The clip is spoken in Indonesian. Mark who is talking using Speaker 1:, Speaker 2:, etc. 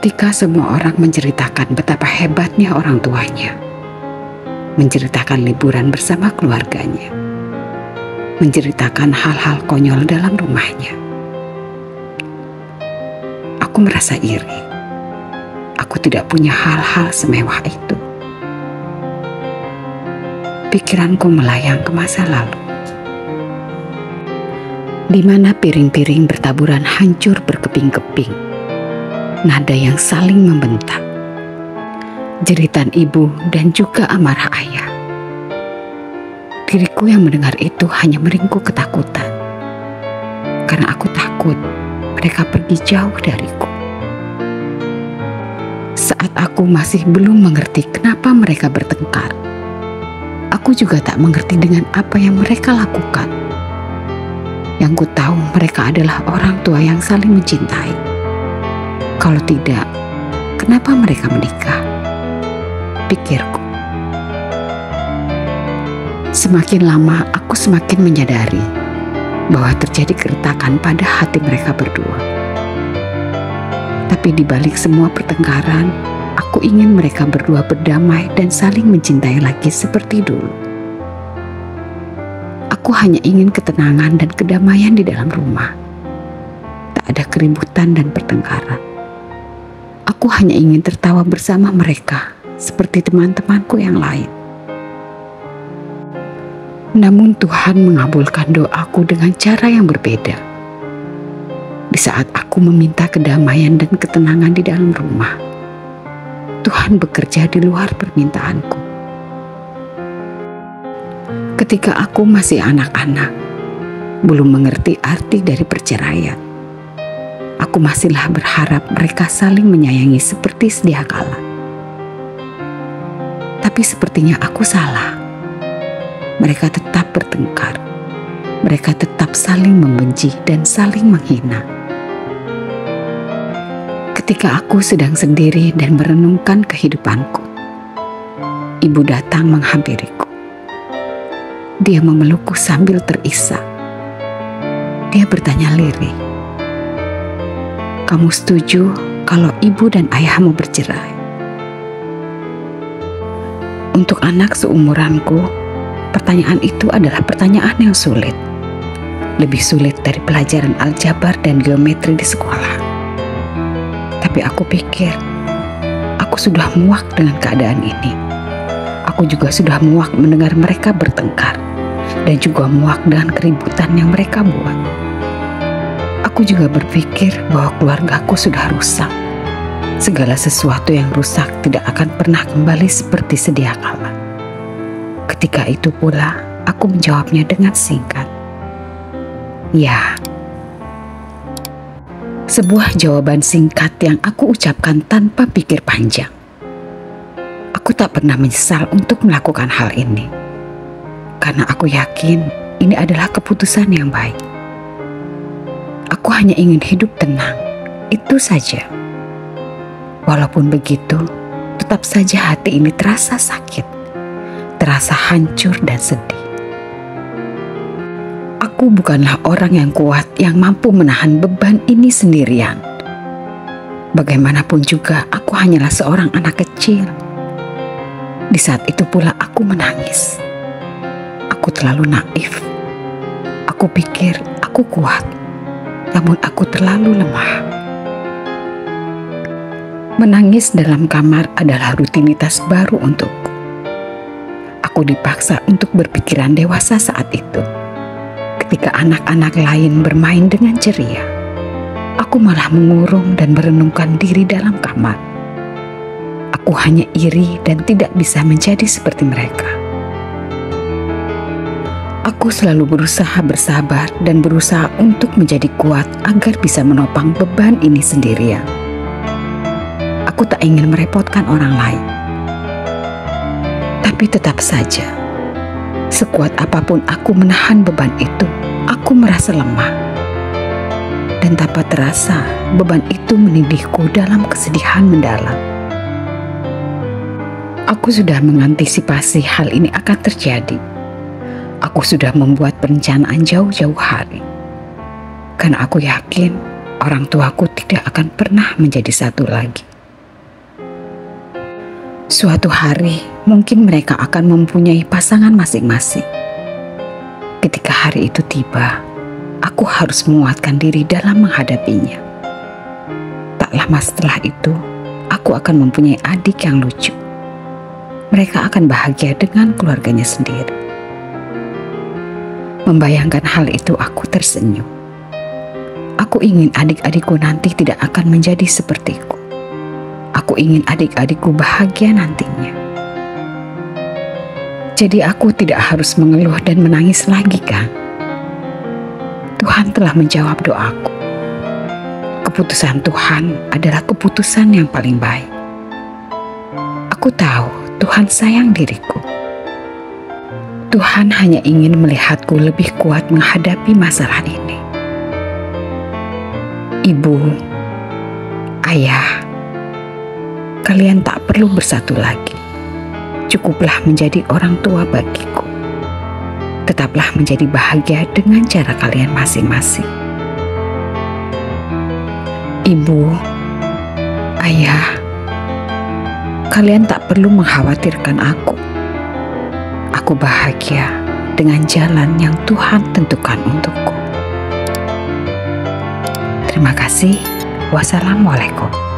Speaker 1: Ketika semua orang menceritakan betapa hebatnya orang tuanya, menceritakan liburan bersama keluarganya, menceritakan hal-hal konyol dalam rumahnya, aku merasa iri. Aku tidak punya hal-hal semewah itu. Pikiranku melayang ke masa lalu, di mana piring-piring bertaburan hancur berkeping-keping, nada yang saling membentak, jeritan ibu dan juga amarah ayah. Diriku yang mendengar itu hanya meringkuk ketakutan, karena aku takut mereka pergi jauh dariku. Saat aku masih belum mengerti kenapa mereka bertengkar, aku juga tak mengerti dengan apa yang mereka lakukan. Yang ku tahu mereka adalah orang tua yang saling mencintai. Kalau tidak, kenapa mereka menikah? Pikirku. Semakin lama aku semakin menyadari bahwa terjadi keretakan pada hati mereka berdua. Tapi di balik semua pertengkaran, aku ingin mereka berdua berdamai dan saling mencintai lagi seperti dulu. Aku hanya ingin ketenangan dan kedamaian di dalam rumah. Tak ada keributan dan pertengkaran. Aku hanya ingin tertawa bersama mereka seperti teman-temanku yang lain. Namun Tuhan mengabulkan doaku dengan cara yang berbeda. Di saat aku meminta kedamaian dan ketenangan di dalam rumah, Tuhan bekerja di luar permintaanku. Ketika aku masih anak-anak, belum mengerti arti dari perceraian, aku masihlah berharap mereka saling menyayangi seperti sedia kala. Tapi sepertinya aku salah. Mereka tetap bertengkar. Mereka tetap saling membenci dan saling menghina. Ketika aku sedang sendiri dan merenungkan kehidupanku, ibu datang menghampiriku. Dia memelukku sambil terisak. Dia bertanya lirih, "Kamu setuju kalau ibu dan ayahmu bercerai?" Untuk anak seumuranku, pertanyaan itu adalah pertanyaan yang sulit. Lebih sulit dari pelajaran aljabar dan geometri di sekolah. Tapi aku pikir, aku sudah muak dengan keadaan ini. Aku juga sudah muak mendengar mereka bertengkar, dan juga muak dengan keributan yang mereka buat. Aku juga berpikir bahwa keluargaku sudah rusak. Segala sesuatu yang rusak tidak akan pernah kembali seperti sedia kala. Ketika itu pula, aku menjawabnya dengan singkat. Ya. Sebuah jawaban singkat yang aku ucapkan tanpa pikir panjang. Aku tak pernah menyesal untuk melakukan hal ini. Karena aku yakin ini adalah keputusan yang baik. Aku hanya ingin hidup tenang, itu saja. Walaupun begitu, tetap saja hati ini terasa sakit, terasa hancur dan sedih. Aku bukanlah orang yang kuat yang mampu menahan beban ini sendirian. Bagaimanapun juga, aku hanyalah seorang anak kecil. Di saat itu pula aku menangis. Aku terlalu naif. Aku pikir aku kuat, namun aku terlalu lemah. Menangis dalam kamar adalah rutinitas baru untukku. Aku dipaksa untuk berpikiran dewasa saat itu. Ketika anak-anak lain bermain dengan ceria, aku malah mengurung dan merenungkan diri dalam kamar. Aku hanya iri dan tidak bisa menjadi seperti mereka. Aku selalu berusaha bersabar dan berusaha untuk menjadi kuat agar bisa menopang beban ini sendirian. Aku tak ingin merepotkan orang lain. Tapi tetap saja, sekuat apapun aku menahan beban itu, aku merasa lemah. Dan tanpa terasa, beban itu menindihku dalam kesedihan mendalam. Aku sudah mengantisipasi hal ini akan terjadi. Aku sudah membuat perencanaan jauh-jauh hari. Karena aku yakin orang tuaku tidak akan pernah menjadi satu lagi. Suatu hari mungkin mereka akan mempunyai pasangan masing-masing. Ketika hari itu tiba, aku harus menguatkan diri dalam menghadapinya. Tak lama setelah itu, aku akan mempunyai adik yang lucu. Mereka akan bahagia dengan keluarganya sendiri. Membayangkan hal itu, aku tersenyum. Aku ingin adik-adikku nanti tidak akan menjadi sepertiku. Aku ingin adik-adikku bahagia nantinya. Jadi aku tidak harus mengeluh dan menangis lagi, kan? Tuhan telah menjawab doaku. Keputusan Tuhan adalah keputusan yang paling baik. Aku tahu Tuhan sayang diriku. Tuhan hanya ingin melihatku lebih kuat menghadapi masalah ini. Ibu, ayah, kalian tak perlu bersatu lagi. Cukuplah menjadi orang tua bagiku. Tetaplah menjadi bahagia dengan cara kalian masing-masing. Ibu, ayah, kalian tak perlu mengkhawatirkan aku. Aku bahagia dengan jalan yang Tuhan tentukan untukku. Terima kasih. Wassalamualaikum.